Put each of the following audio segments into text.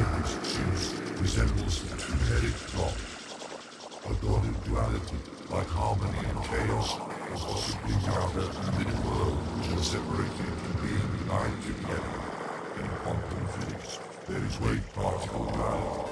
exchange resembles a two-headed dog, a dotted duality, like harmony and chaos, or possibly rather a middle world which is separated and being united together. In quantum physics, there is wave-particle duality.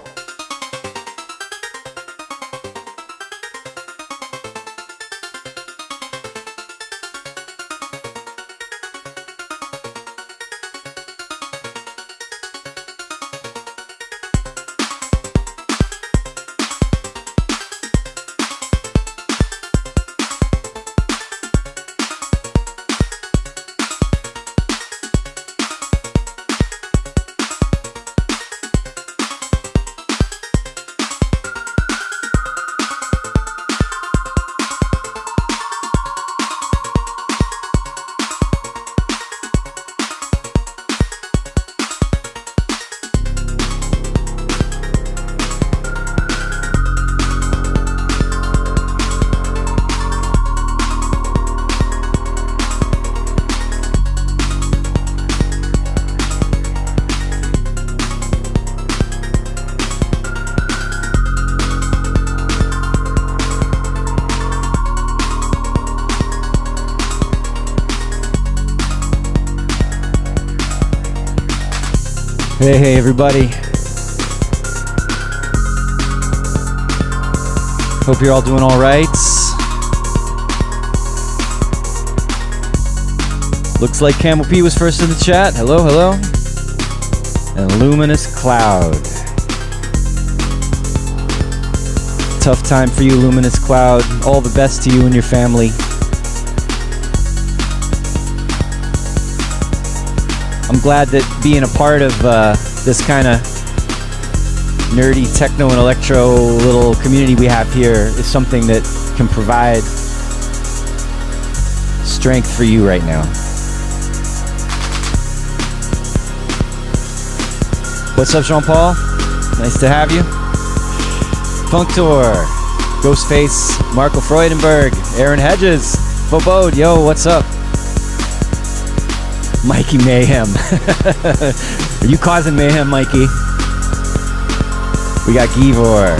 Hey everybody. Hope you're all doing all right. Looks like Camel P was first in the chat. Hello. And Luminous Cloud. Tough time for you, Luminous Cloud. All the best to you and your family. I'm glad that being a part of this kind of nerdy techno and electro little community we have here is something that can provide strength for you right now. What's up, Jean-Paul? Nice to have you. Functor, Ghostface, Marco Freudenberg, Aaron Hedges, Fobode, yo, what's up? Mikey Mayhem. Are you causing mayhem, Mikey? We got Givor.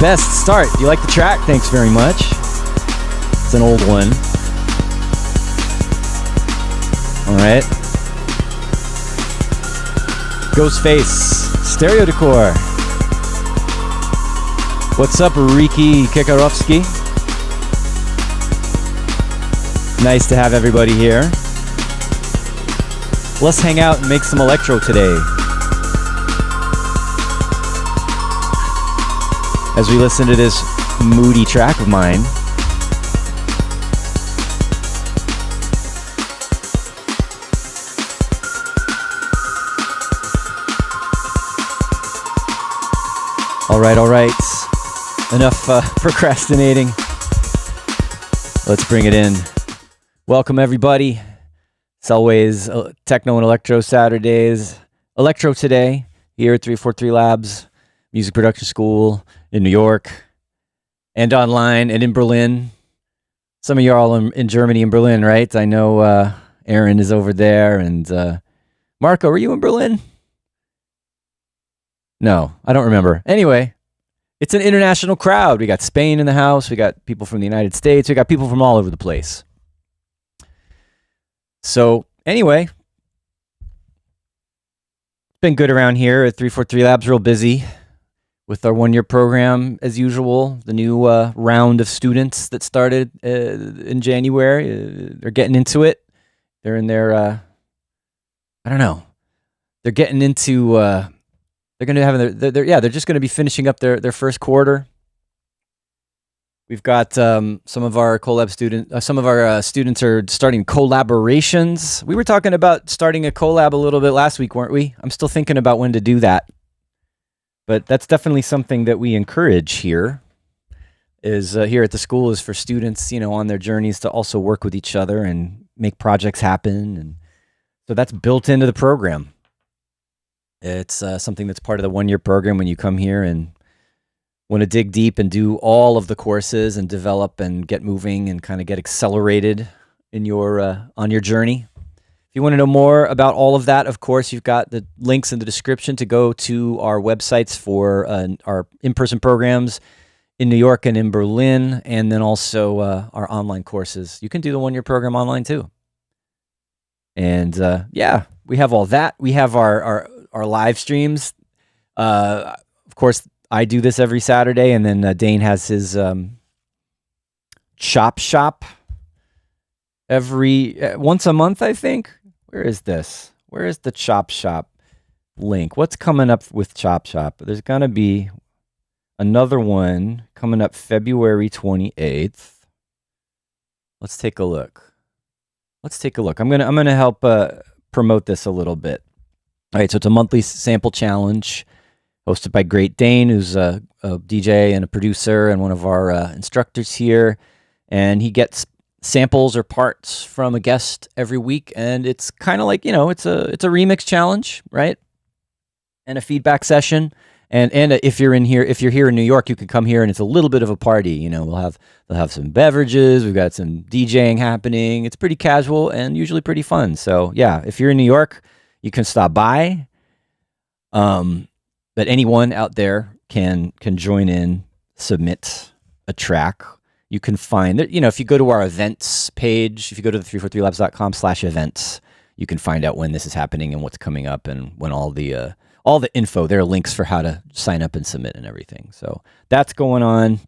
Best start. You like the track? Thanks very much. It's an old one. Alright. Ghostface. Stereo Decor. What's up, Riki Kekarovsky? Nice to have everybody here. Let's hang out and make some electro today. As we listen to this moody track of mine. All right. Enough procrastinating. Let's bring it in. Welcome everybody. Selway's Techno and Electro Saturdays. Electro today, here at 343 Labs, Music Production School in New York, and online and in Berlin. Some of you are all in Germany and Berlin, right? I know Aaron is over there, and Marco, were you in Berlin? No, I don't remember. Anyway, it's an international crowd. We got Spain in the house. We got people from the United States. We got people from all over the place. So anyway, it's been good around here at 343 Labs, real busy with our one-year program as usual. The new round of students that started in January, they're getting into it. They're in their, I don't know, they're getting into, they're going to have, they're just going to be finishing up their first quarter. We've got some of our collab students are starting collaborations. We were talking about starting a collab a little bit last week, weren't we? I'm still thinking about when to do that. But that's definitely something that we encourage here. Here at the school is for students, on their journeys to also work with each other and make projects happen. And so that's built into the program. It's something that's part of the one-year program when you come here and want to dig deep and do all of the courses and develop and get moving and kind of get accelerated in your on your journey. If If you want to know more about all of that, of course, you've got the links in the description to go to our websites for our in-person programs in New York and in Berlin, and then also our online courses. You can do the one-year program online too. And yeah, we have all that. We have our live streams. Of course, I do this every Saturday, and then Dane has his chop shop every once a month, I think. Where is this? Where is the chop shop link? What's coming up with chop shop? There's gonna be another one coming up February 28th. Let's take a look. I'm gonna help promote this a little bit. All right, so it's a monthly sample challenge hosted by Great Dane, who's a DJ and a producer and one of our instructors here, and he gets samples or parts from a guest every week, and it's kind of like, it's a remix challenge, right? And a feedback session. And if you're here in New York, you can come here and it's a little bit of a party. They'll have some beverages. We've got some DJing happening. It's pretty casual and usually pretty fun. So yeah, if you're in New York, you can stop by. But anyone out there can join in, submit a track. You can find it, if you go to our events page, if you go to the 343labs.com/events, you can find out when this is happening and what's coming up and when all the info, there are links for how to sign up and submit and everything. So that's going on.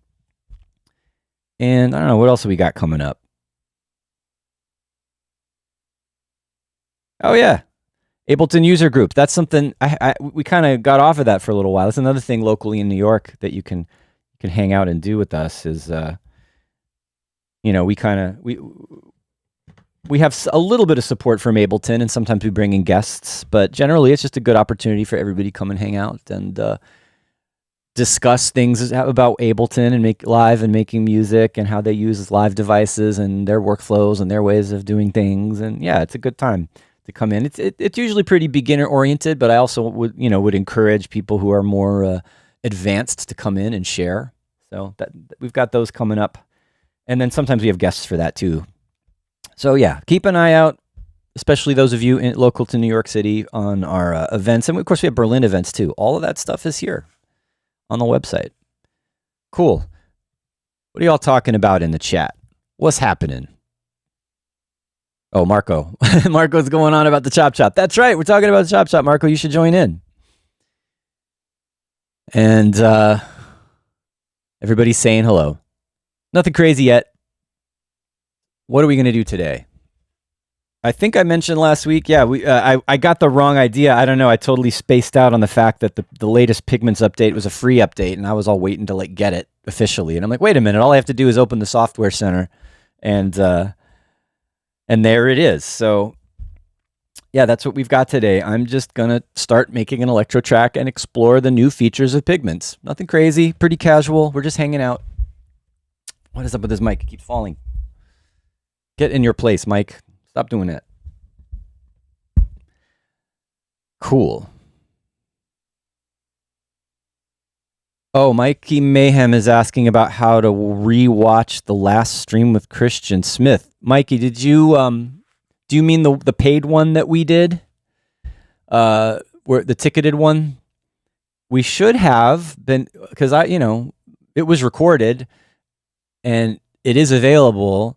And I don't know, what else have we got coming up? Oh yeah, Ableton user group. That's something we kind of got off of that for a little while. That's another thing locally in New York that you can hang out and do with us is, we have a little bit of support from Ableton, and sometimes we bring in guests, but generally it's just a good opportunity for everybody to come and hang out and discuss things about Ableton and make live and making music and how they use live devices and their workflows and their ways of doing things. And yeah, it's a good time to come in. It's usually pretty beginner oriented, but I also would encourage people who are more advanced to come in and share. So that we've got those coming up. And then sometimes we have guests for that too. So yeah, keep an eye out, especially those of you local to New York City, on our events. And of course, we have Berlin events too. All of that stuff is here on the website. Cool. What are y'all talking about in the chat? What's happening? Oh, Marco. Marco's going on about the Chop Chop. That's right. We're talking about the Chop Chop. Marco, you should join in. And everybody's saying hello. Nothing crazy yet. What are we going to do today? I think I mentioned last week, yeah, I got the wrong idea. I don't know. I totally spaced out on the fact that the latest Pigments update was a free update, and I was all waiting to get it officially. And I'm like, wait a minute, all I have to do is open the Software Center, and there it is. So yeah, that's what we've got today. I'm just going to start making an electro track and explore the new features of Pigments. Nothing crazy, pretty casual. We're just hanging out. What is up with this mic? It keeps falling. Get in your place, Mike. Stop doing that. Cool. Oh, Mikey Mayhem is asking about how to rewatch the last stream with Christian Smith. Mikey, did you do you mean the paid one that we did? Where the ticketed one? We should have been, because it was recorded and it is available.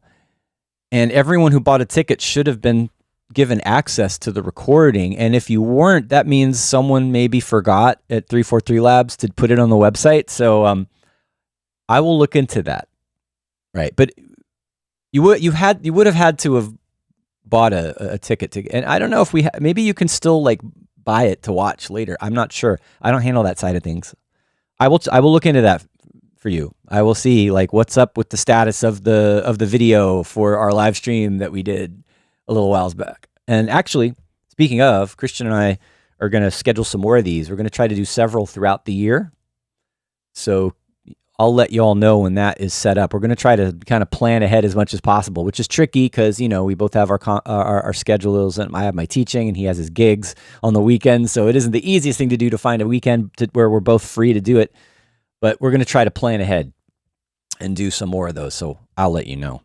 And everyone who bought a ticket should have been given access to the recording. And if you weren't, that means someone maybe forgot at 343 Labs to put it on the website. So I will look into that. Right. But you would have had to have bought a ticket to, and I don't know if maybe you can still buy it to watch later. I'm not sure. I don't handle that side of things. I will look into that for you. I will see what's up with the status of the video for our live stream that we did a little whiles back. And actually, speaking of, Christian and I are going to schedule some more of these. We're going to try to do several throughout the year. So I'll let you all know when that is set up. We're going to try to kind of plan ahead as much as possible, which is tricky because, we both have our schedules, and I have my teaching and he has his gigs on the weekends. So it isn't the easiest thing to do to find a weekend where we're both free to do it. But we're going to try to plan ahead and do some more of those. So I'll let you know.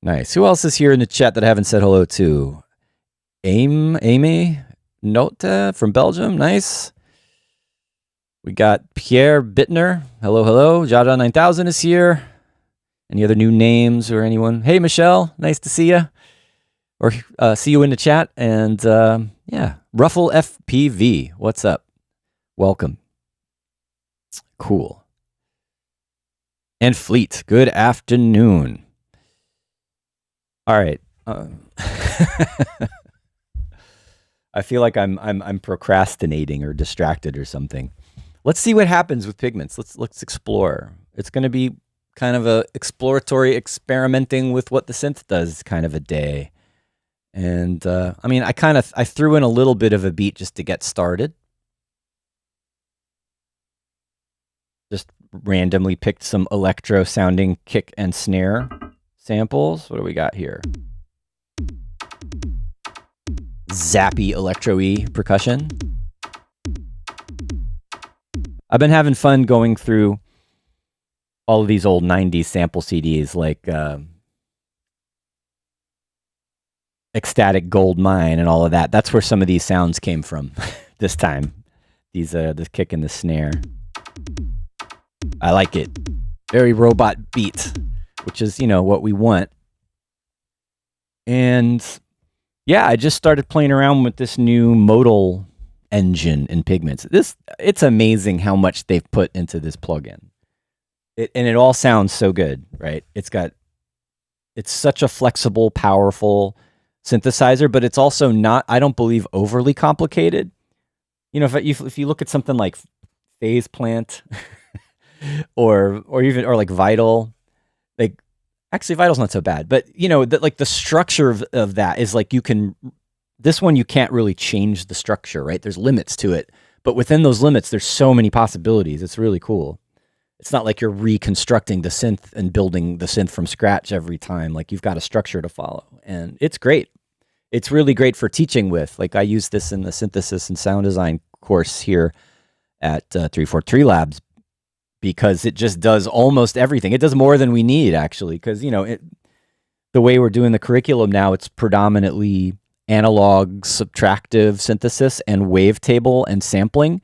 Nice. Who else is here in the chat that I haven't said hello to? Amy Nota from Belgium. Nice. We got Pierre Bittner. Hello, hello. Jaja 9000 is here. Any other new names or anyone? Hey, Michelle. Nice to see you. Or see you in the chat. And yeah, Ruffle FPV. What's up? Welcome. Cool. And Fleet. Good afternoon. All right. I feel like I'm procrastinating or distracted or something. Let's see what happens with pigments. Let's explore. It's going to be kind of a exploratory, experimenting with what the synth does kind of a day. And I mean, I threw in a little bit of a beat just to get started. Just randomly picked some electro sounding kick and snare samples. What do we got here? Zappy electro-y percussion. I've been having fun going through all of these old 90s sample CDs like Ecstatic Gold Mine and all of that. That's where some of these sounds came from this time. These the kick and the snare. I like it. Very robot beat, which is, you know, what we want. And yeah, I just started playing around with this new modal engine in Pigments. It's amazing how much they've put into this plugin. And it all sounds so good, right? It's such a flexible, powerful synthesizer, but it's also not, I don't believe, overly complicated. You know, if you look at something like Phase Plant or like Vital, like actually Vital's not so bad, but you know, like the structure of that is like this one you can't really change the structure, right? There's limits to it, but within those limits, there's so many possibilities. It's really cool. It's not like you're reconstructing the synth and building the synth from scratch every time. Like you've got a structure to follow, and it's great. It's really great for teaching with. Like I use this in the synthesis and sound design course here at 343 Labs because it just does almost everything. It does more than we need actually, because you know the way we're doing the curriculum now, it's predominantly analog subtractive synthesis and wavetable and sampling.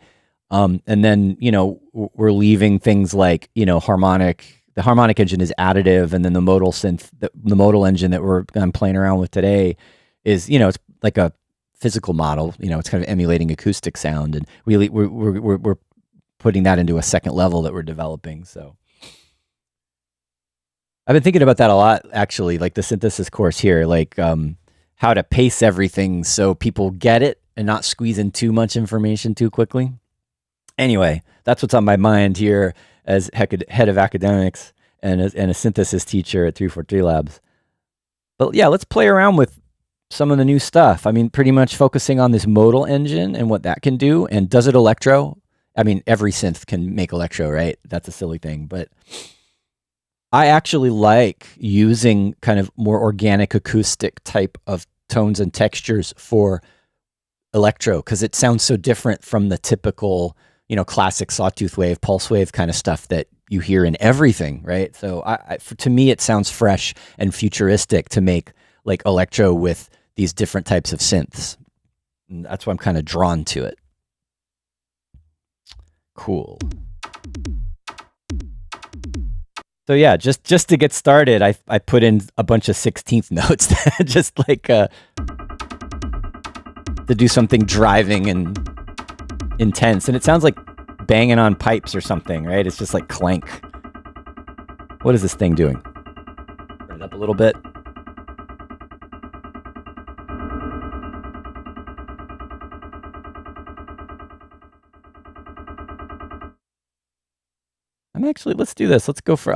And then, you know, we're leaving things like, you know, the harmonic engine is additive. And then the modal synth, the modal engine that I'm playing around with today is, you know, it's like a physical model, you know, it's kind of emulating acoustic sound. And we're putting that into a second level that we're developing. So I've been thinking about that a lot, actually, like the synthesis course here, like how to pace everything so people get it and not squeeze in too much information too quickly. Anyway, that's what's on my mind here as head of academics and a synthesis teacher at 343 Labs. But yeah, let's play around with some of the new stuff. I mean, pretty much focusing on this modal engine and what that can do. And does it electro? I mean, every synth can make electro, right? That's a silly thing. But I actually like using kind of more organic acoustic type of tones and textures for electro because it sounds so different from the typical, you know, classic sawtooth wave, pulse wave kind of stuff that you hear in everything, right? So to me, it sounds fresh and futuristic to make like electro with these different types of synths. And that's why I'm kind of drawn to it. Cool. So yeah, just to get started, I put in a bunch of 16th notes, just like to do something driving and intense. And it sounds like banging on pipes or something, right? It's just like clank. What is this thing doing? Turn it up a little bit. Let's do this. I'm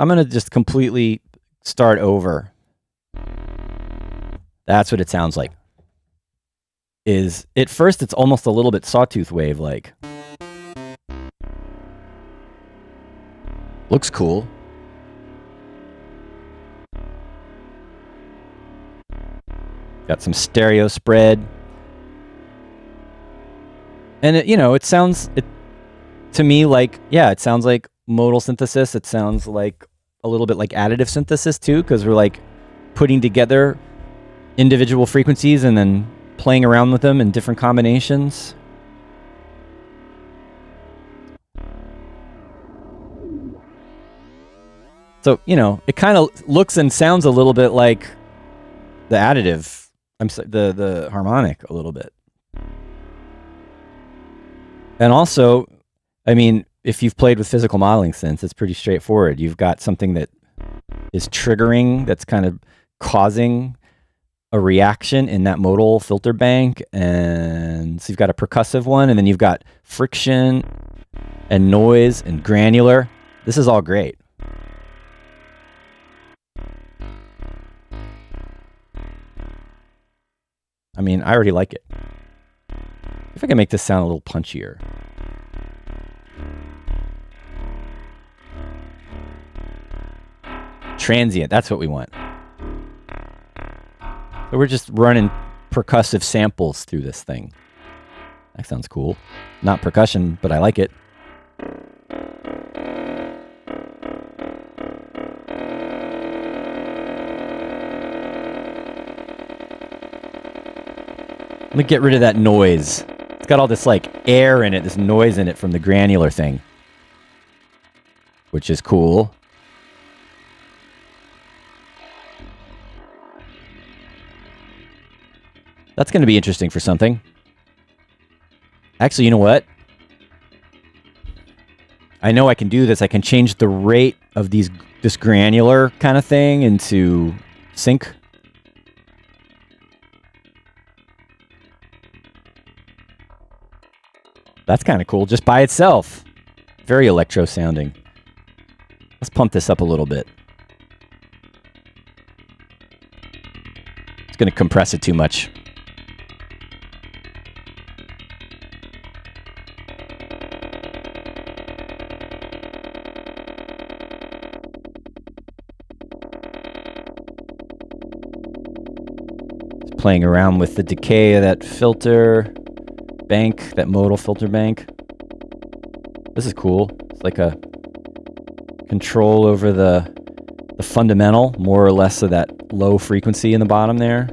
going to just completely start over. That's what it sounds like. At first, it's almost a little bit sawtooth wave like. Looks cool. Got some stereo spread. And it sounds to me like, yeah, it sounds like modal synthesis. It sounds like a little bit like additive synthesis too, because we're like putting together individual frequencies and then playing around with them in different combinations. So, you know, it kind of looks and sounds a little bit like the additive. The harmonic a little bit. And also, I mean, if you've played with physical modeling synths, it's pretty straightforward. You've got something that is triggering, that's kind of causing a reaction in that modal filter bank. And so you've got a percussive one, and then you've got friction and noise and granular. This is all great. I mean, I already like it. If I can make this sound a little punchier. Transient, that's what we want. So we're just running percussive samples through this thing. That sounds cool. Not percussion, but I like it. Let me get rid of that noise. It's got all this like air in it, this noise in it from the granular thing, which is cool. That's going to be interesting for something. Actually, you know what? I know I can do this. I can change the rate of this granular kind of thing into sync. That's kind of cool, just by itself. Very electro sounding. Let's pump this up a little bit. It's going to compress it too much. Just playing around with the decay of that filter bank, that modal filter bank. This is cool. It's like a control over the fundamental, more or less, of that low frequency in the bottom there.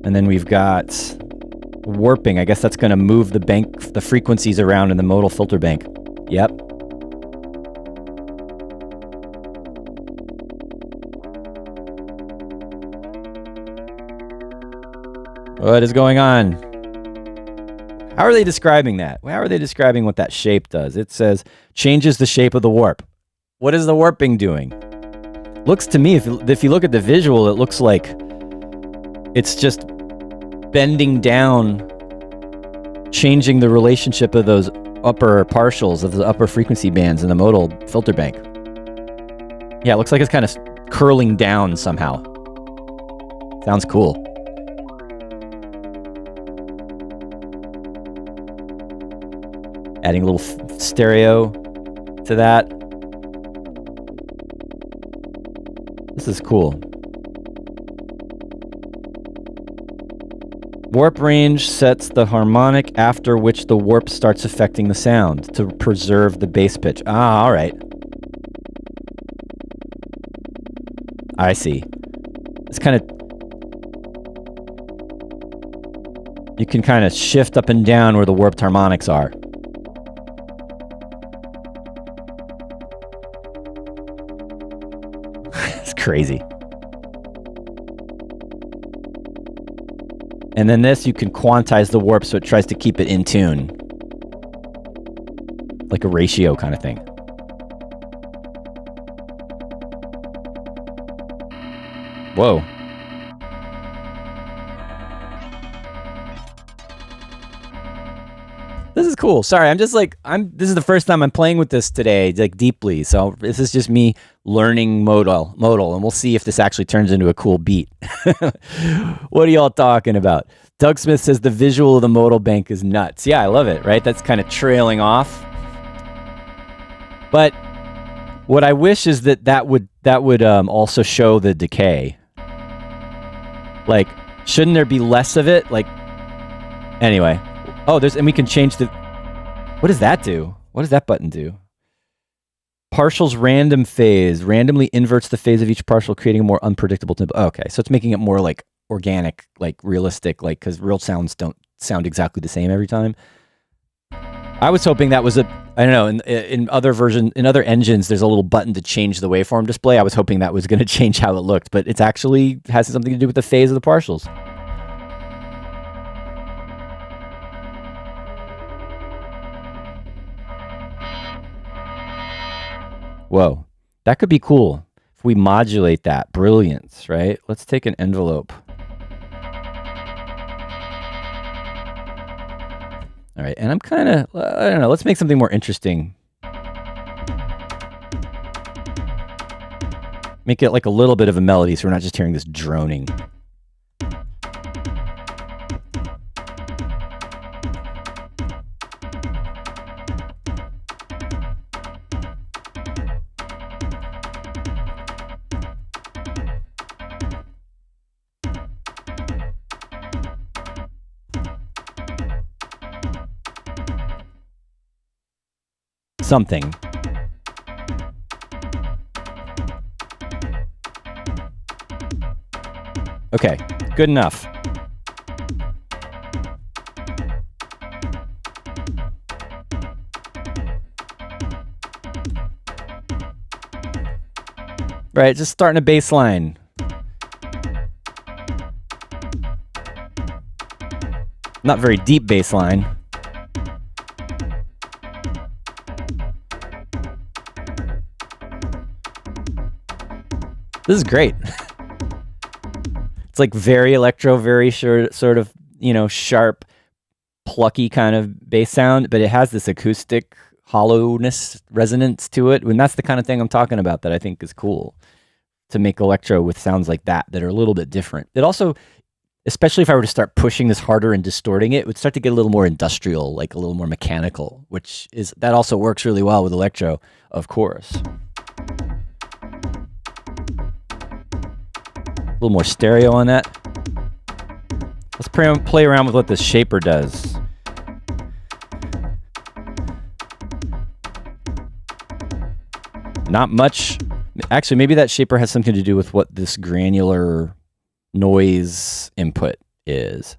And then we've got warping. I guess that's going to move the frequencies around in the modal filter bank. Yep. What is going on? How are they describing that? How are they describing what that shape does? It says, changes the shape of the warp. What is the warping doing? Looks to me, if you look at the visual, it looks like it's just bending down, changing the relationship of those upper partials, of the upper frequency bands in the modal filter bank. Yeah, it looks like it's kind of curling down somehow. Sounds cool. Adding a little stereo to that. This is cool. Warp range sets the harmonic after which the warp starts affecting the sound to preserve the bass pitch. Ah, all right. I see. It's kind of... You can kind of shift up and down where the warped harmonics are. It's crazy. And then this, you can quantize the warp so it tries to keep it in tune. Like a ratio kind of thing. Whoa. This is cool. Sorry, this is the first time I'm playing with this today, like deeply. So this is just me learning modal, and we'll see if this actually turns into a cool beat. What are y'all talking about? Doug Smith says the visual of the modal bank is nuts. Yeah, I love it, right? That's kind of trailing off. But what I wish is that would also show the decay. Like, shouldn't there be less of it? Like, anyway. Oh, and we can change the... What does that do? What does that button do? Partials random phase. Randomly inverts the phase of each partial, creating a more unpredictable tempo. Oh, okay, so it's making it more like organic, like realistic, like because real sounds don't sound exactly the same every time. I was hoping that was I don't know, in other engines, there's a little button to change the waveform display. I was hoping that was going to change how it looked, but it's actually has something to do with the phase of the partials. Whoa, that could be cool if we modulate that. Brilliance, right? Let's take an envelope. All right, and I'm kind of, I don't know, let's make something more interesting. Make it like a little bit of a melody so we're not just hearing this droning. Something. Okay, good enough. Right, just starting a bass line. Not very deep bass line. This is great. It's like very electro, very sort of, you know, sharp, plucky kind of bass sound, but it has this acoustic hollowness, resonance to it. And that's the kind of thing I'm talking about that I think is cool, to make electro with sounds like that are a little bit different. It also, especially if I were to start pushing this harder and distorting it, would start to get a little more industrial, like a little more mechanical, that also works really well with electro, of course. A little more stereo on that. Let's play around with what this shaper does. Not much. Actually, maybe that shaper has something to do with what this granular noise input is.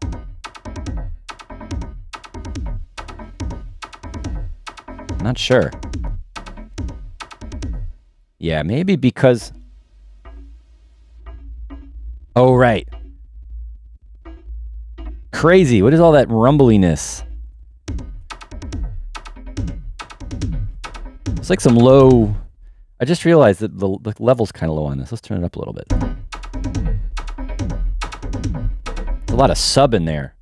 Not sure. Yeah, maybe because... Oh, right. Crazy. What is all that rumbliness? It's like some low... I just realized that the level's kind of low on this. Let's turn it up a little bit. There's a lot of sub in there.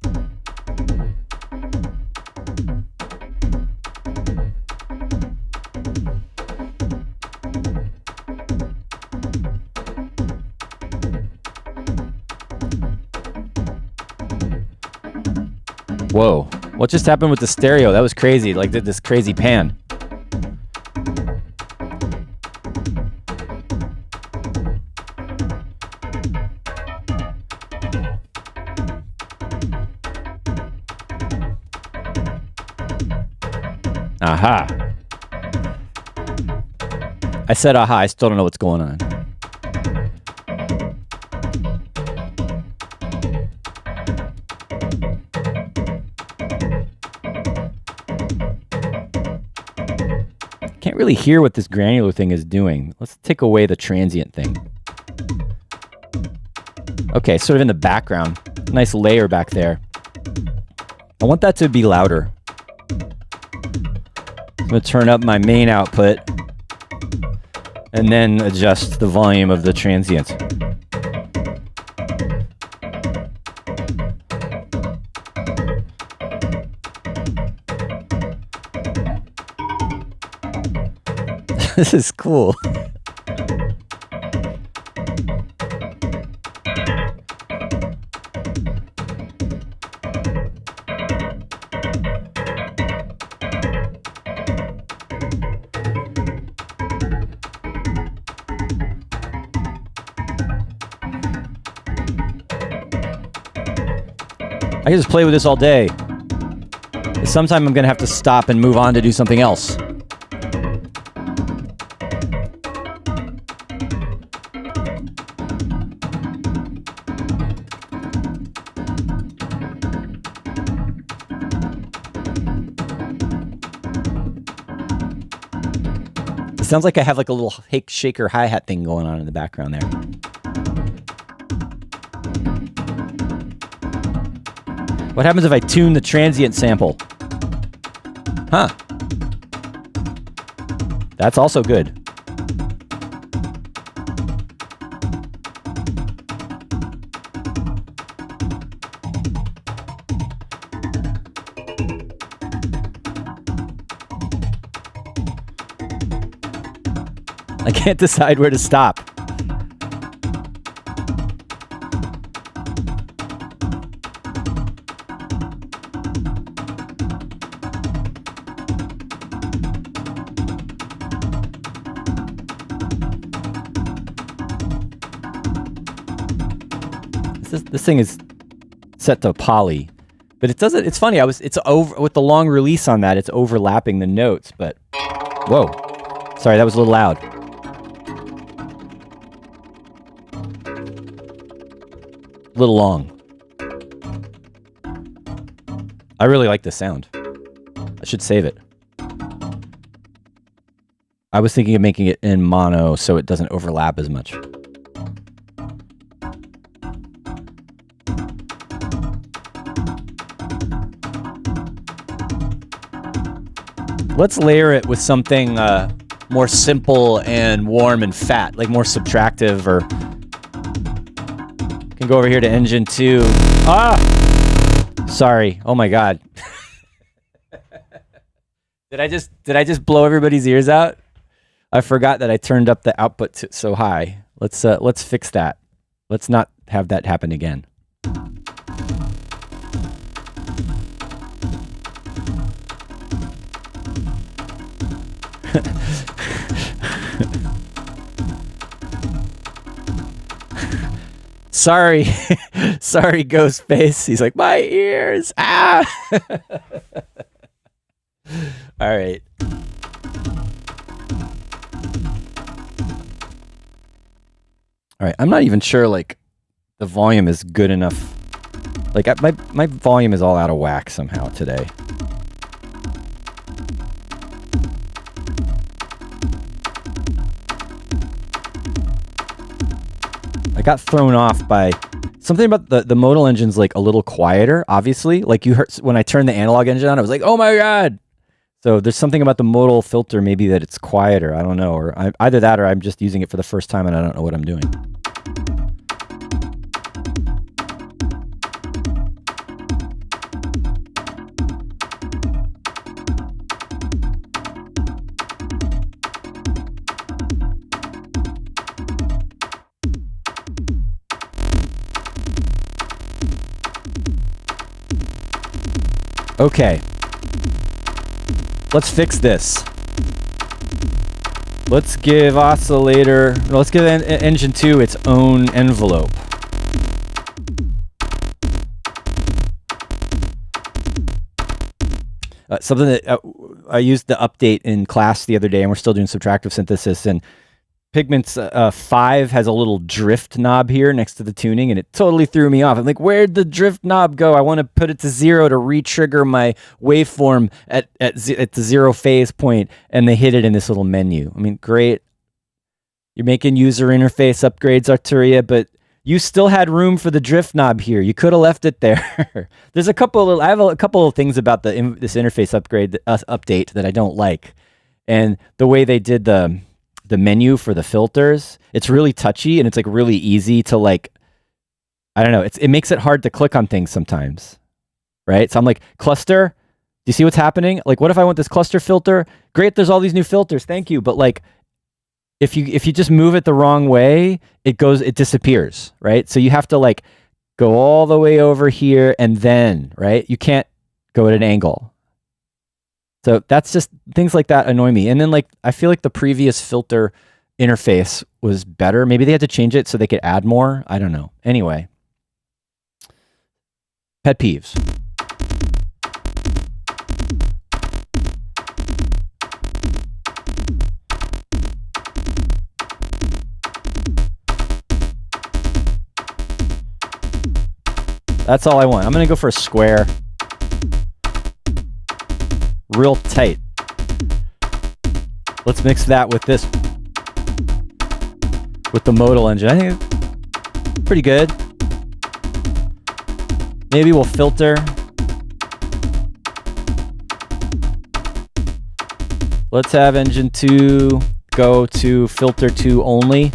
Whoa, what just happened with the stereo? That was crazy, like did this crazy pan. Aha. I said aha, I still don't know what's going on. Can't really hear what this granular thing is doing. Let's take away the transient thing. Okay, sort of in the background. Nice layer back there. I want that to be louder. I'm going to turn up my main output and then adjust the volume of the transient. This is cool. I can just play with this all day. Sometime I'm gonna have to stop and move on to do something else. sounds like I have like a little shaker hi-hat thing going on in the background there. What happens if I tune the transient sample? Huh. That's also good. I can't decide where to stop. This thing is set to poly, but it doesn't. It's funny. It's over with the long release on that. It's overlapping the notes, but whoa, sorry, that was a little loud. A little long. I really like this sound. I should save it. I was thinking of making it in mono so it doesn't overlap as much. Let's layer it with something more simple and warm and fat, like more subtractive, or can go over here to Engine 2. Sorry. Oh my God. Did I just blow everybody's ears out? I forgot that I turned up the output so high. Let's fix that. Let's not have that happen again. Sorry, sorry, Ghostface. He's like, my ears. Ah. All right. All right. I'm not even sure like the volume is good enough. Like my volume is all out of whack somehow today. I got thrown off by something about the modal engine's like a little quieter, obviously. Like you heard when I turned the analog engine on, I was like, oh my God. So there's something about the modal filter maybe that it's quieter. I don't know. Or either that or I'm just using it for the first time and I don't know what I'm doing. Okay, let's fix this. Let's give Engine 2 its own envelope. Something that I used the update in class the other day, and we're still doing subtractive synthesis, and Pigment's 5 has a little drift knob here next to the tuning, and it totally threw me off. I'm like, where'd the drift knob go? I want to put it to 0 to re-trigger my waveform at the 0 phase point, and they hid it in this little menu. I mean, great. You're making user interface upgrades, Arturia, but you still had room for the drift knob here. You could have left it there. There's I have a couple of things about this interface update that I don't like, and the way they did the menu for the filters, it's really touchy and it's like really easy to like, I don't know, it makes it hard to click on things sometimes, right? So I'm like, cluster, do you see what's happening? Like, what if I want this cluster filter? Great, there's all these new filters, thank you. But like, if you just move it the wrong way, it disappears, right? So you have to like go all the way over here and then, right? You can't go at an angle. So that's just things like that annoy me. And then like, I feel like the previous filter interface was better. Maybe they had to change it so they could add more. I don't know. Anyway, pet peeves. That's all I want. I'm going to go for a square. Real tight. Let's mix that with this, with the modal engine. I think it's pretty good. Maybe we'll filter. Let's have engine 2 go to filter 2 only.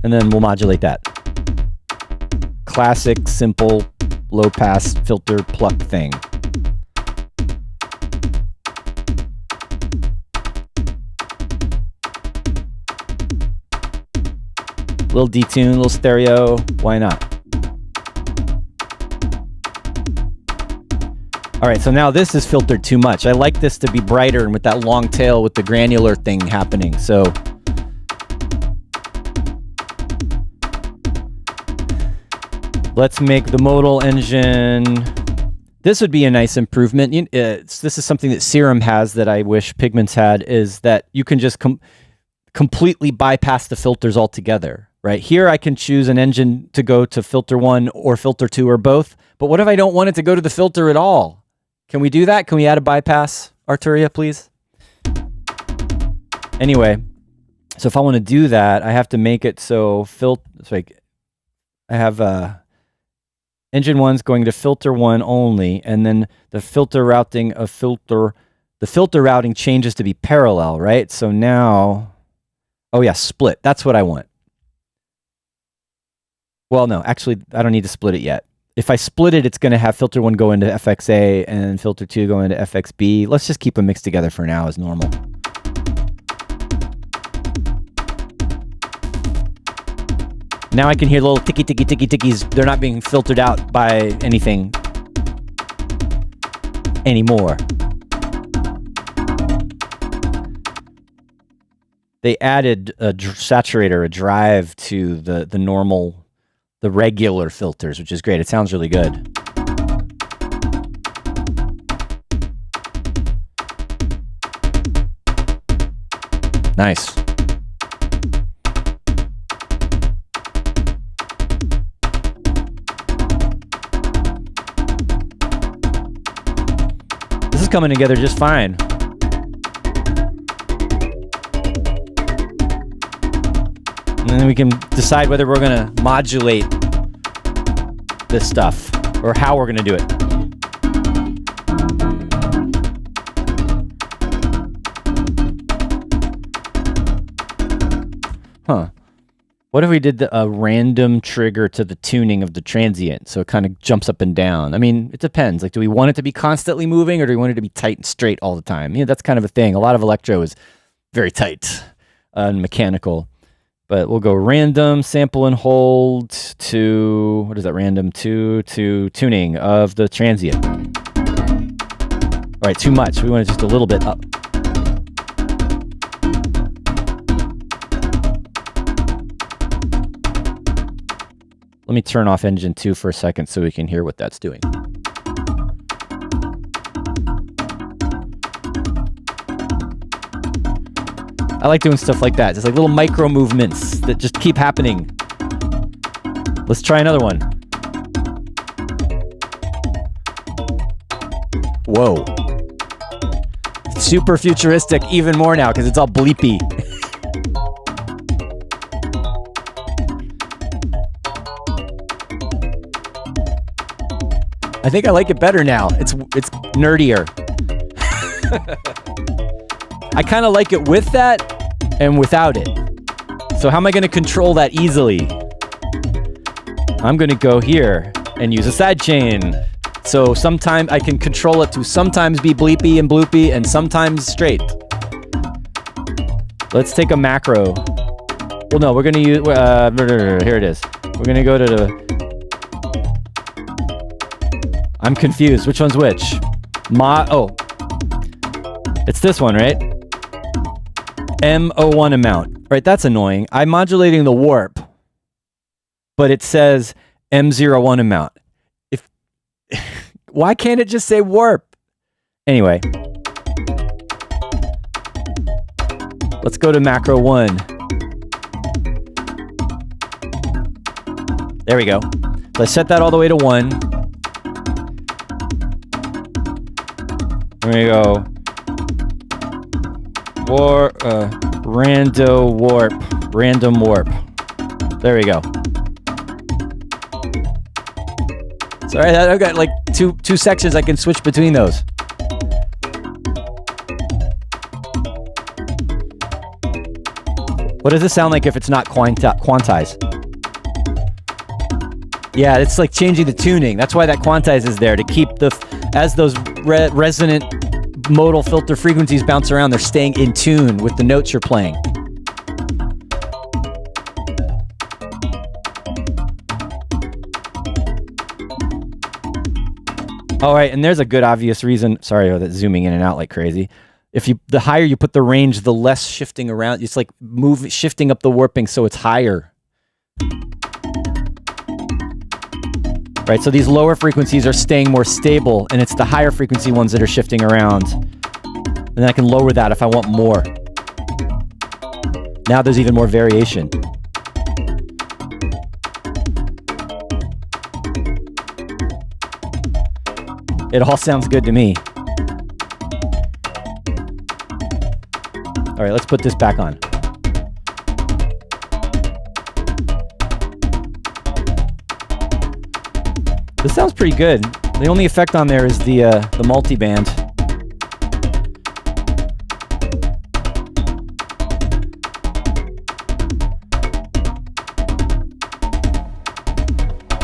And then we'll modulate that. Classic, simple, low pass filter pluck thing. Little detune, little stereo, why not? All right, so now this is filtered too much. I like this to be brighter and with that long tail with the granular thing happening. So let's make the modal engine. This would be a nice improvement. This is something that Serum has that I wish Pigments had, is that you can just completely bypass the filters altogether. Right here, I can choose an engine to go to filter 1 or filter 2 or both. But what if I don't want it to go to the filter at all? Can we do that? Can we add a bypass, Arturia, please? Anyway, so if I want to do that, I have to make it so I have engine 1's going to filter 1 only, and then the filter routing of the filter routing changes to be parallel, right? So now, oh yeah, split. That's what I want. Well, no, actually, I don't need to split it yet. If I split it, it's going to have filter 1 go into FXA and filter 2 go into FXB. Let's just keep them mixed together for now as normal. Now I can hear little ticky, ticky, ticky, tickies. They're not being filtered out by anything anymore. They added a saturator, a drive to the regular filters, which is great. It sounds really good. Nice. This is coming together just fine. And then we can decide whether we're going to modulate this stuff or how we're going to do it. Huh. What if we did a random trigger to the tuning of the transient so it kind of jumps up and down? I mean, it depends. Like, do we want it to be constantly moving or do we want it to be tight and straight all the time? You know, that's kind of a thing. A lot of electro is very tight and mechanical. But we'll go random, sample and hold to, what is that, random to tuning of the transient. All right, too much. We want it just a little bit up. Let me turn off engine 2 for a second so we can hear what that's doing. I like doing stuff like that. Just like little micro movements that just keep happening. Let's try another one. Whoa. Super futuristic even more now because it's all bleepy. I think I like it better now. It's nerdier. I kind of like it with that and without it. So how am I going to control that easily? I'm going to go here and use a sidechain. So sometimes I can control it to sometimes be bleepy and bloopy and sometimes straight. Let's take a macro. Well, no, we're going to use... here it is. We're going to go to the... I'm confused. Which one's which? Oh. It's this one, right? M01 amount. Right, that's annoying. I'm modulating the warp, but it says M01 amount. Why can't it just say warp? Anyway. Let's go to macro 1. There we go. So I set that all the way to 1. we go. Random warp. There we go. Sorry, I've got like two sections I can switch between those. What does it sound like if it's not quantized? Yeah, it's like changing the tuning. That's why that quantize is there, to keep as those resonant modal filter frequencies bounce around, they're staying in tune with the notes you're playing. All right, and there's a good obvious reason. Sorry, that's zooming in and out like crazy. The higher you put the range, the less shifting around. It's like shifting up the warping so it's higher. Right, so these lower frequencies are staying more stable, and it's the higher frequency ones that are shifting around. And then I can lower that if I want more. Now there's even more variation. It all sounds good to me. All right, let's put this back on. This sounds pretty good. The only effect on there is the multi-band.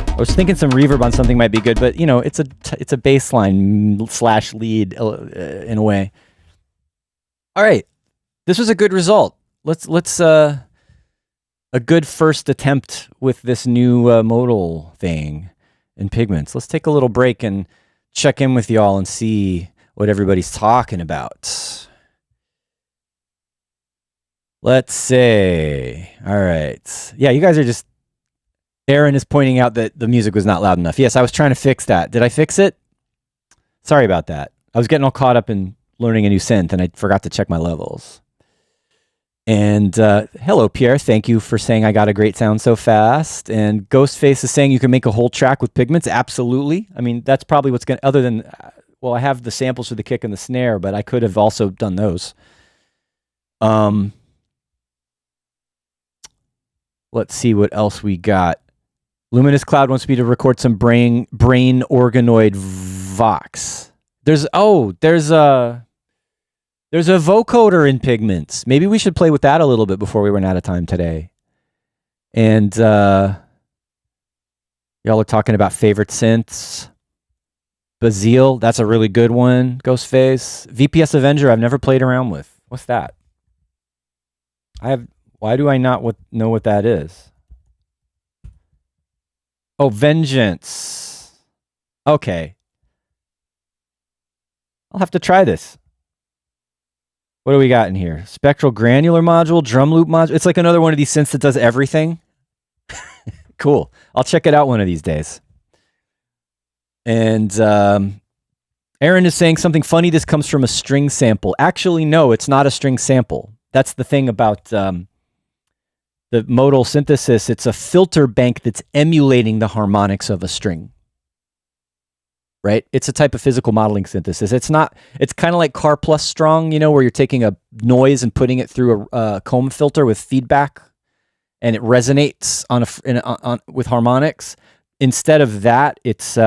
I was thinking some reverb on something might be good, but you know, it's a bass line / lead in a way. All right, this was a good result. Let's a good first attempt with this new modal thing in Pigments. Let's take a little break and check in with y'all and see what everybody's talking about. Let's say, all right, yeah, you guys are just. Aaron is pointing out that the music was not loud enough. Yes, I was trying to fix that. Did I fix it? Sorry about that. I was getting all caught up in learning a new synth, and I forgot to check my levels. And hello, Pierre. Thank you for saying I got a great sound so fast. And Ghostface is saying you can make a whole track with Pigments. Absolutely. I mean, that's probably what's going to, other than, well, I have the samples for the kick and the snare, but I could have also done those. Let's see what else we got. Luminous Cloud wants me to record some brain organoid vox. There's a vocoder in Pigments. Maybe we should play with that a little bit before we run out of time today. And y'all are talking about favorite synths. Bazille, that's a really good one. Ghostface. VPS Avenger, I've never played around with. What's that? Why do I not know what that is? Oh, Vengeance. Okay. I'll have to try this. What do we got in here? Spectral granular module, drum loop module. It's like another one of these synths that does everything. Cool. I'll check it out one of these days. And Aaron is saying something funny. This comes from a string sample. Actually, no, it's not a string sample. That's the thing about the modal synthesis. It's a filter bank that's emulating the harmonics of a string. Right? It's a type of physical modeling synthesis. It's kind of like Car Plus Strong, you know, where you're taking a noise and putting it through a comb filter with feedback, and it resonates with harmonics. Instead of that, it's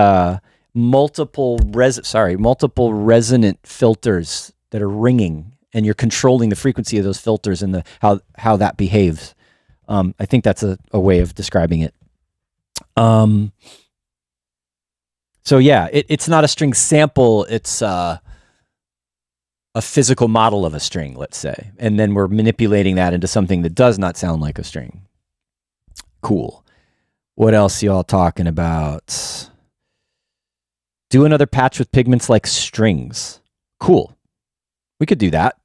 multiple resonant filters that are ringing, and you're controlling the frequency of those filters and how that behaves. I think that's a way of describing it. So yeah, it's not a string sample. It's a physical model of a string, let's say. And then we're manipulating that into something that does not sound like a string. Cool. What else y'all talking about? Do another patch with Pigments like strings. Cool. We could do that.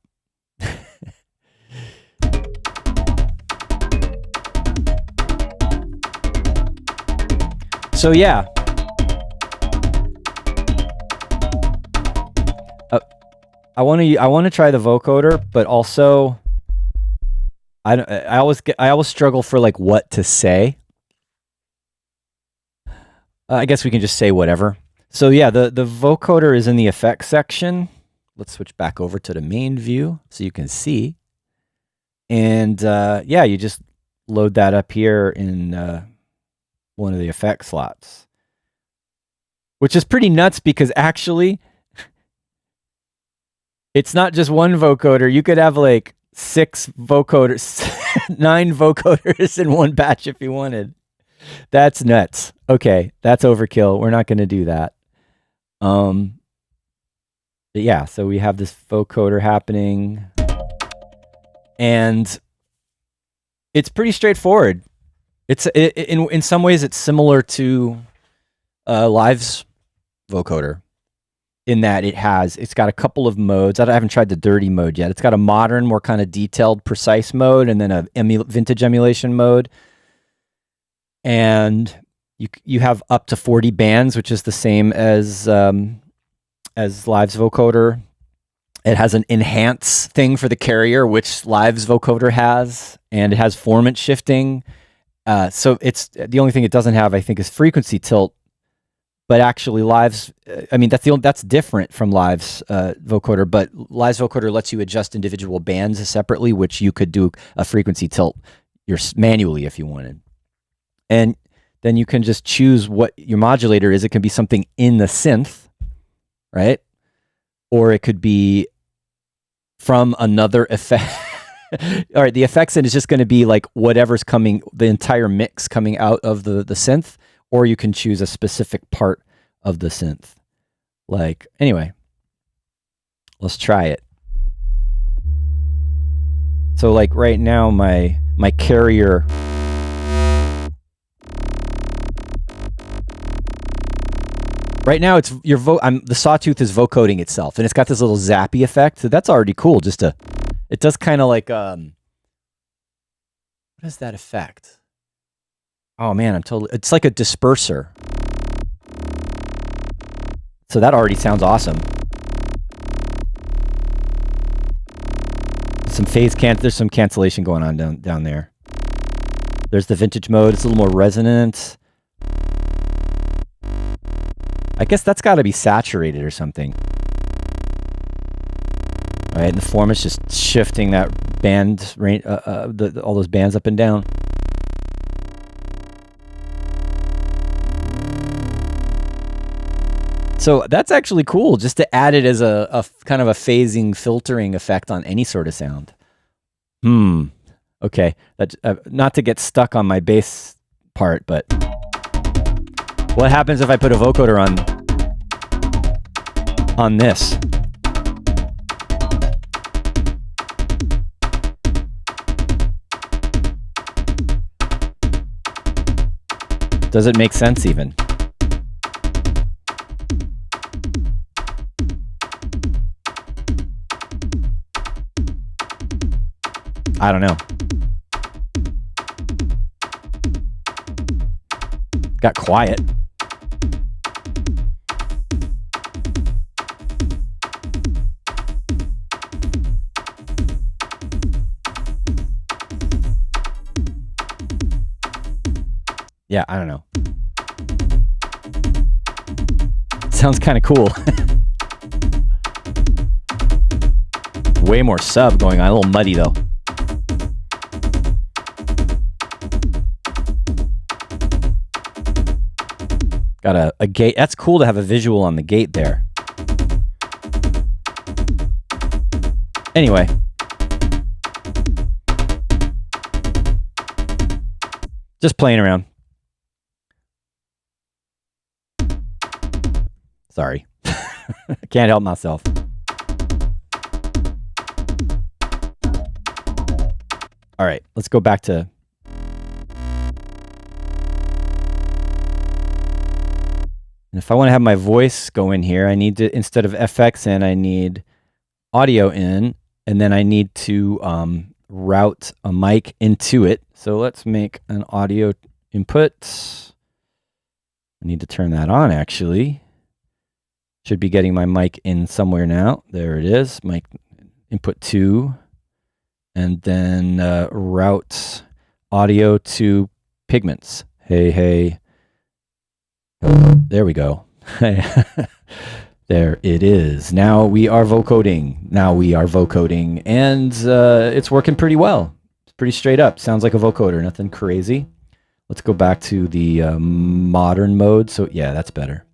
So yeah. I want to try the vocoder, but also I always struggle for like what to say. I guess we can just say whatever. So yeah, the vocoder is in the effects section, let's switch back over to the main view so you can see. And yeah, you just load that up here in one of the effect slots, which is pretty nuts because actually it's not just one vocoder. You could have like 6 vocoders, 9 vocoders in one batch if you wanted. That's nuts. Okay, that's overkill. We're not going to do that. But yeah, so we have this vocoder happening, and it's pretty straightforward. In some ways it's similar to Live's vocoder in that it's got a couple of modes. I haven't tried the dirty mode yet. It's got a modern, more kind of detailed, precise mode, and then a vintage emulation mode. And you have up to 40 bands, which is the same as Live's vocoder. It has an enhance thing for the carrier, which Live's vocoder has, and it has formant shifting. So it's the only thing it doesn't have, I think, is frequency tilt. But actually, Live's, I mean, that's different from Live's vocoder. But Live's vocoder lets you adjust individual bands separately, which you could do a frequency tilt manually if you wanted. And then you can just choose what your modulator is. It can be something in the synth, right? Or it could be from another effect. All right, the effects in is just going to be like whatever's coming, the entire mix coming out of the synth, or you can choose a specific part of the synth. Like, anyway, let's try it. So like right now, my carrier, right now it's the sawtooth is vocoding itself, and it's got this little zappy effect. So that's already cool. It does kind of like what is that effect? Oh man, it's like a disperser. So that already sounds awesome. There's some cancellation going on down there. There's the vintage mode. It's a little more resonant. I guess that's got to be saturated or something. All right, and the form is just shifting that band range, all those bands up and down. So that's actually cool, just to add it as a kind of a phasing, filtering effect on any sort of sound. Okay, that's not to get stuck on my bass part, but what happens if I put a vocoder on this? Does it make sense even? I don't know. Got quiet. Yeah, I don't know. Sounds kind of cool. Way more sub going on. A little muddy though. Got a gate. That's cool to have a visual on the gate there. Anyway. Just playing around. Sorry. I can't help myself. All right, let's go back to... And if I want to have my voice go in here, I need to, instead of FX in, I need audio in, and then I need to route a mic into it. So let's make an audio input. I need to turn that on, actually. Should be getting my mic in somewhere now. There it is, mic input 2. And then route audio to pigments. Hey. Oh, there we go. There it is. Now we are vocoding. And it's working pretty well. It's pretty straight up. Sounds like a vocoder, nothing crazy. Let's go back to the modern mode. So yeah, that's better.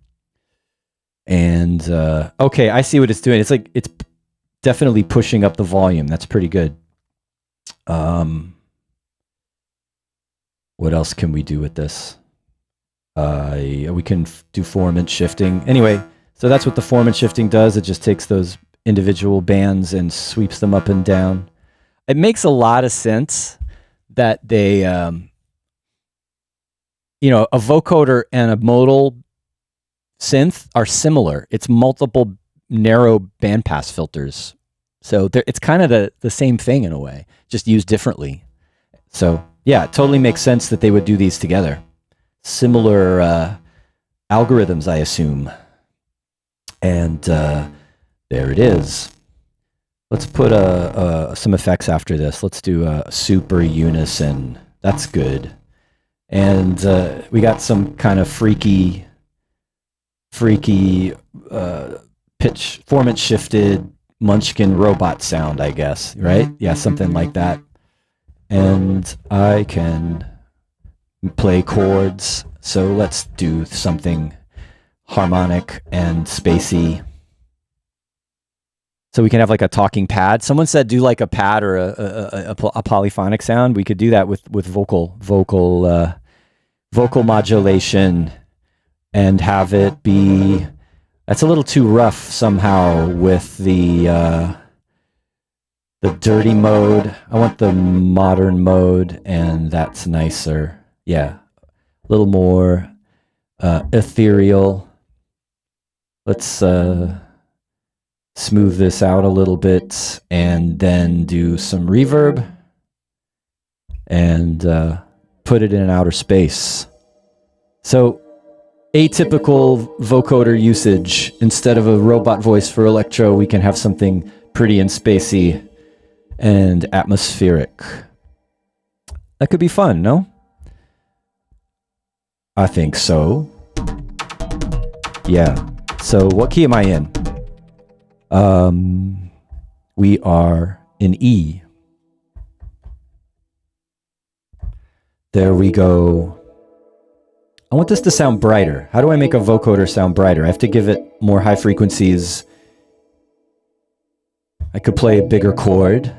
And okay, I see what it's doing. It's like it's definitely pushing up the volume. That's pretty good. What else can we do with this? We can do formant shifting. Anyway, so that's what the formant shifting does. It just takes those individual bands and sweeps them up and down. It makes a lot of sense that they, a vocoder and a modal synth are similar. It's multiple narrow bandpass filters. So it's kind of the same thing in a way, just used differently. So yeah, it totally makes sense that they would do these together. Similar algorithms, I assume. And there it is. Let's put some effects after this. Let's do a super unison. That's good. And we got some kind of freaky pitch, formant shifted Munchkin robot sound, I guess, right? Yeah, something like that. And I can play chords, so let's do something harmonic and spacey. So we can have like a talking pad. Someone said do like a pad or a polyphonic sound. We could do that with vocal modulation and have it be. That's a little too rough somehow with the dirty mode. I want the modern mode, and that's nicer. Yeah, a little more ethereal. Let's smooth this out a little bit and then do some reverb and put it in outer space. So atypical vocoder usage. Instead of a robot voice for Electro, we can have something pretty and spacey and atmospheric. That could be fun, no? I think so. Yeah. So what key am I in? We are in E. There we go. I want this to sound brighter. How do I make a vocoder sound brighter? I have to give it more high frequencies. I could play a bigger chord.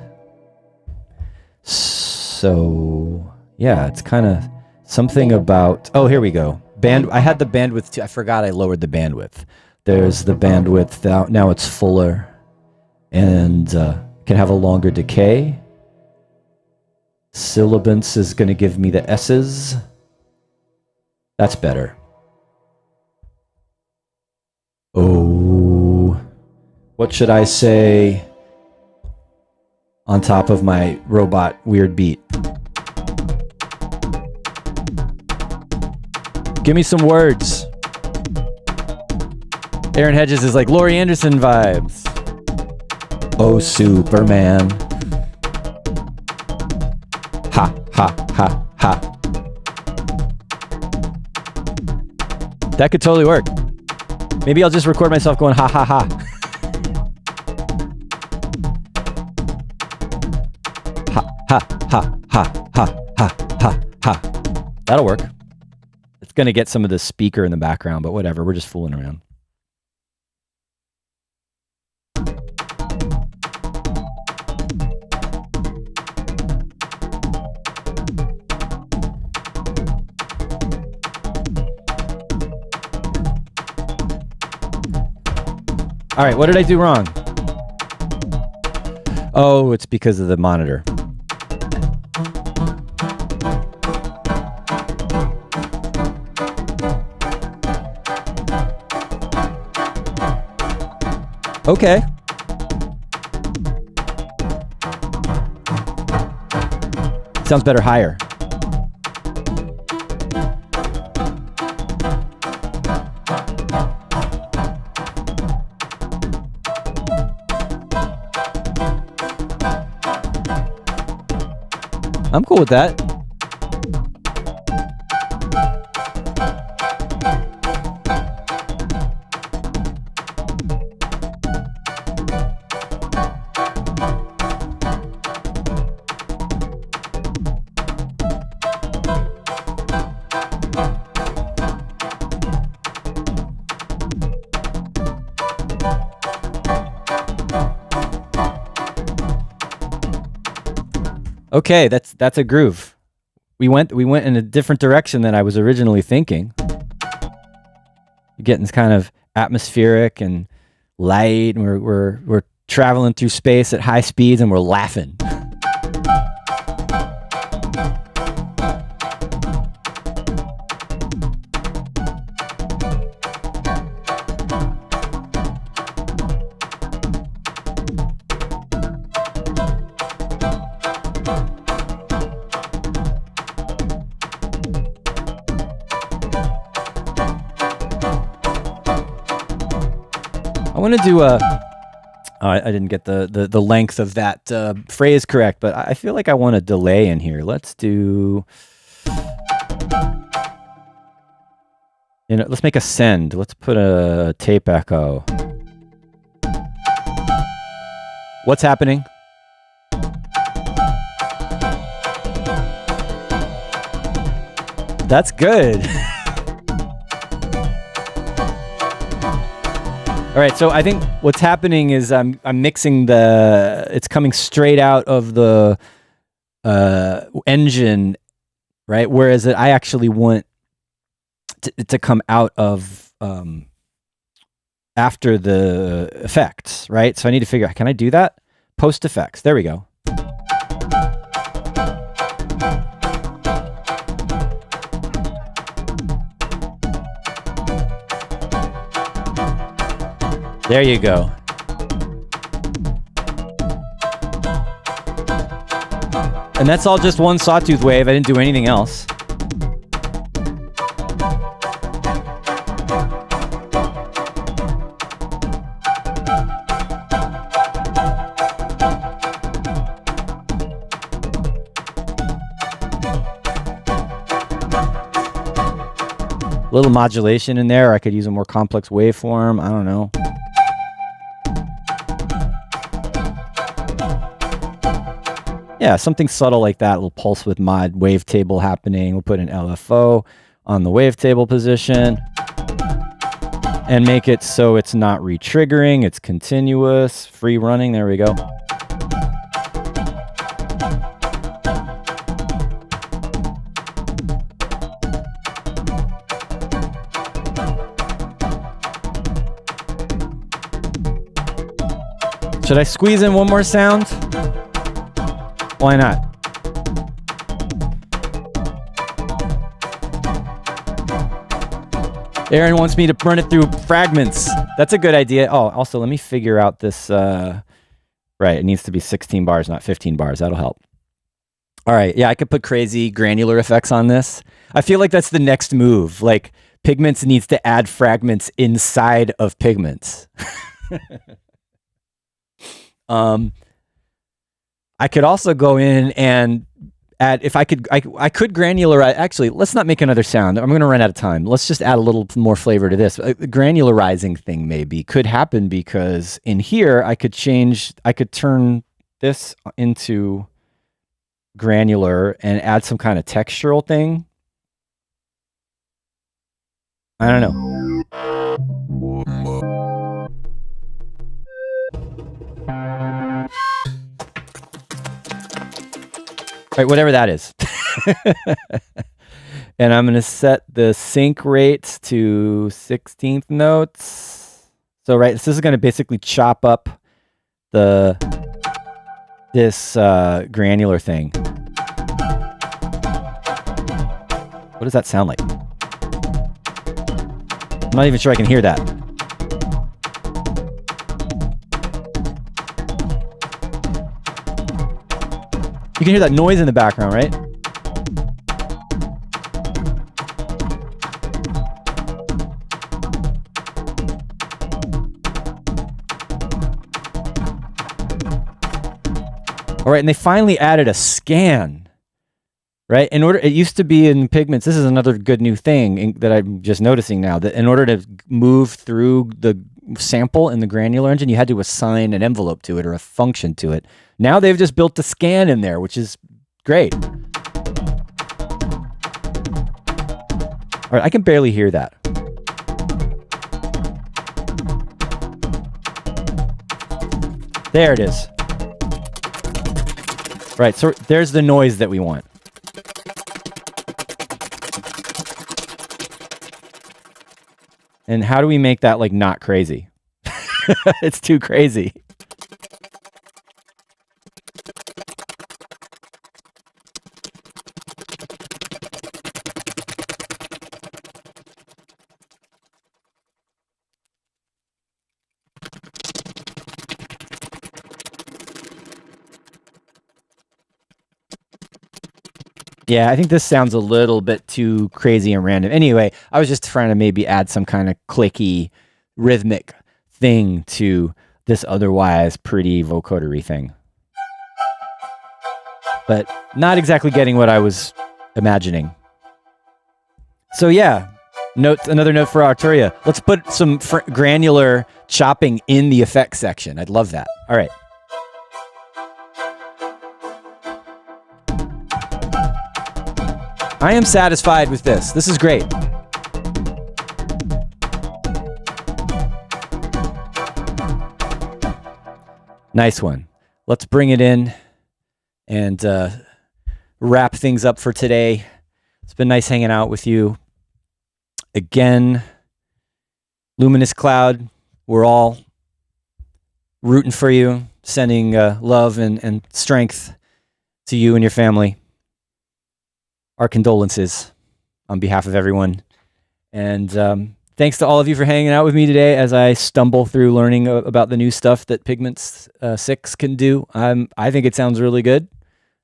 So, yeah, it's kind of something about... Oh, here we go. I had the bandwidth too. I forgot I lowered the bandwidth. There's the bandwidth. Now it's fuller. And can have a longer decay. Syllabants is going to give me the S's. That's better. Oh, what should I say on top of my robot weird beat? Give me some words. Aaron Hedges is like Laurie Anderson vibes. Oh, Superman. Ha, ha, ha, ha. That could totally work. Maybe I'll just record myself going ha ha ha. Ha ha ha ha ha ha ha ha. That'll work. It's gonna get some of the speaker in the background, but whatever, we're just fooling around. All right, what did I do wrong? Oh, it's because of the monitor. Okay. Sounds better higher. I'm cool with that. Okay, that's a groove. We went in a different direction than I was originally thinking. Getting kind of atmospheric and light, and we're traveling through space at high speeds, and we're laughing. I want to do a. I didn't get the length of that phrase correct, but I feel like I want a delay in here. Let's do. Let's make a send. Let's put a tape echo. What's happening? That's good. All right, so I think what's happening is I'm mixing it's coming straight out of the engine, right? Whereas I actually want to come out of after the effects, right? So I need to figure out, can I do that? Post effects, there we go. There you go. And that's all just one sawtooth wave. I didn't do anything else. A little modulation in there. I could use a more complex waveform. I don't know. Yeah, something subtle like that. A little pulse width mod wavetable happening. We'll put an LFO on the wavetable position and make it so it's not re-triggering. It's continuous, free running. There we go. Should I squeeze in one more sound? Why not? Aaron wants me to run it through fragments. That's a good idea. Oh, also, let me figure out this. Right, it needs to be 16 bars, not 15 bars. That'll help. All right, yeah, I could put crazy granular effects on this. I feel like that's the next move. Like, Pigments needs to add fragments inside of Pigments. I could also go in and add, if I could granularize. Actually, let's not make another sound. I'm going to run out of time. Let's just add a little more flavor to this. The granularizing thing maybe could happen because in here I could turn this into granular and add some kind of textural thing. I don't know. Right, whatever that is. And I'm going to set the sync rate to 16th notes. So, right, this is going to basically chop up this granular thing. What does that sound like? I'm not even sure I can hear that. You can hear that noise in the background, right? All right, and they finally added a scan, right? It used to be in Pigments. This is another good new thing that I'm just noticing now, that in order to move through the sample in the granular engine, you had to assign an envelope to it or a function to it. Now they've just built the scan in there, which is great. All right, I can barely hear that. There it is. Right, so there's the noise that we want. And how do we make that like not crazy? It's too crazy. Yeah, I think this sounds a little bit too crazy and random. Anyway, I was just trying to maybe add some kind of clicky, rhythmic thing to this otherwise pretty vocodery thing. But not exactly getting what I was imagining. So yeah, another note for Arturia. Let's put some granular chopping in the effects section. I'd love that. All right. I am satisfied with this. This is great. Nice one. Let's bring it in and wrap things up for today. It's been nice hanging out with you. Again, Luminous Cloud, we're all rooting for you, sending love and strength to you and your family. Our condolences on behalf of everyone. And thanks to all of you for hanging out with me today as I stumble through learning about the new stuff that Pigments 6 can do. I think it sounds really good.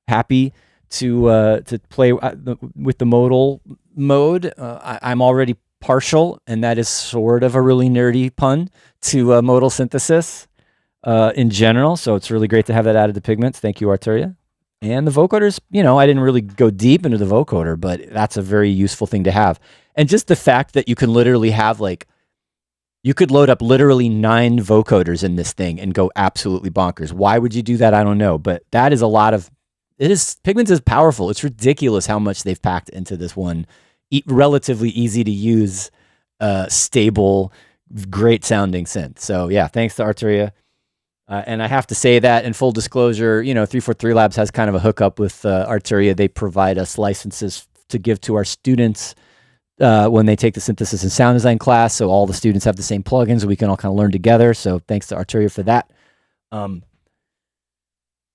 Happy to play with the modal mode. I'm already partial, and that is sort of a really nerdy pun to modal synthesis in general. So it's really great to have that added to Pigments. Thank you, Arturia. And the vocoders, I didn't really go deep into the vocoder, but that's a very useful thing to have. And just the fact that you can literally have you could load up literally 9 vocoders in this thing and go absolutely bonkers. Why would you do that? I don't know. But that is a lot of, Pigments is powerful. It's ridiculous how much they've packed into this one relatively easy to use, stable, great sounding synth. So yeah, thanks to Arturia. And I have to say that in full disclosure, 343 Labs has kind of a hookup with Arturia. They provide us licenses to give to our students when they take the synthesis and sound design class. So all the students have the same plugins and we can all kind of learn together. So thanks to Arturia for that. No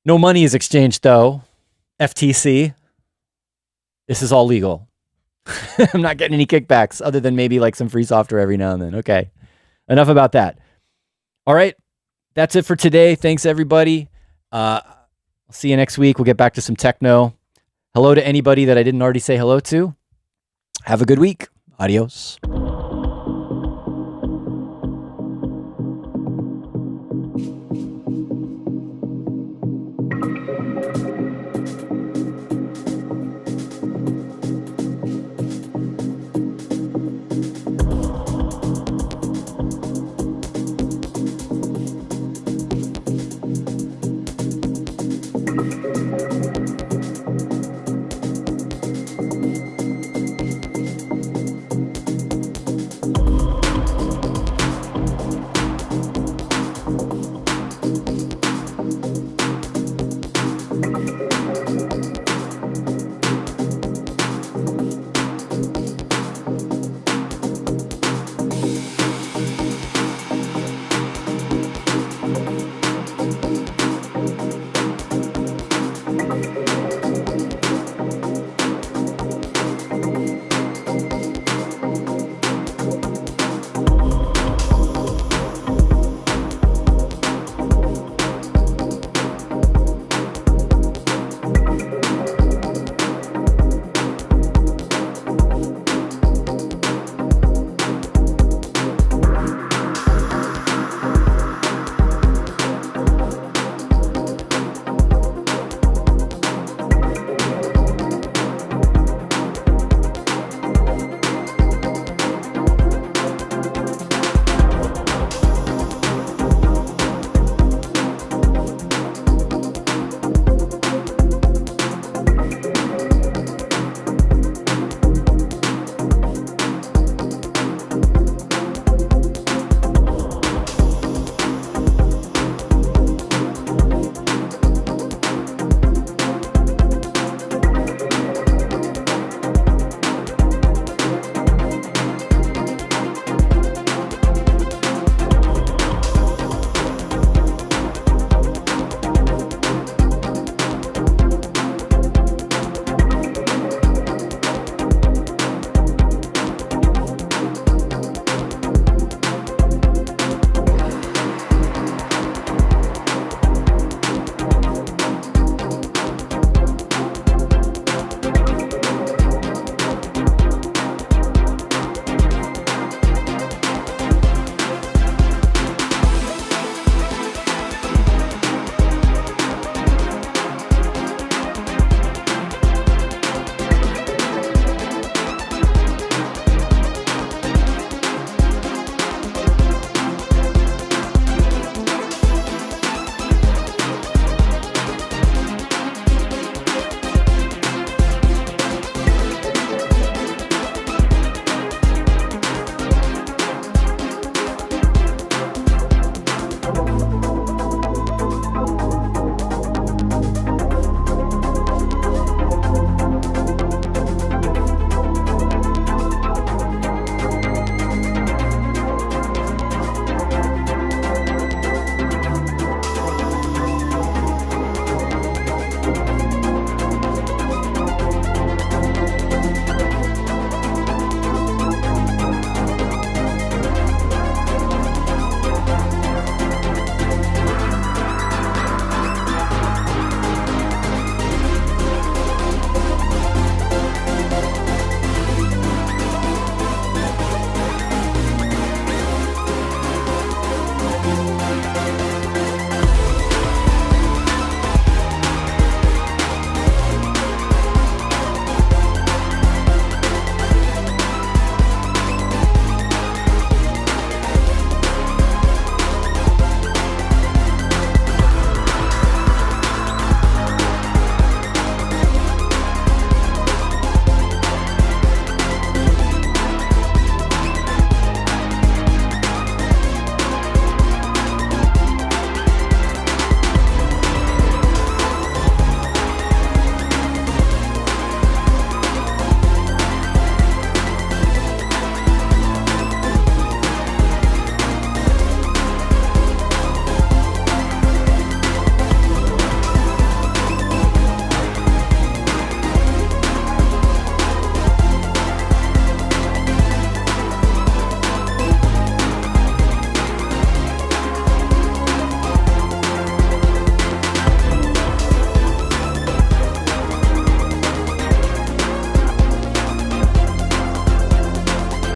money is exchanged though. FTC. This is all legal. I'm not getting any kickbacks other than maybe like some free software every now and then. Okay. Enough about that. All right. That's it for today. Thanks, everybody. I'll see you next week. We'll get back to some techno. Hello to anybody that I didn't already say hello to. Have a good week. Adios.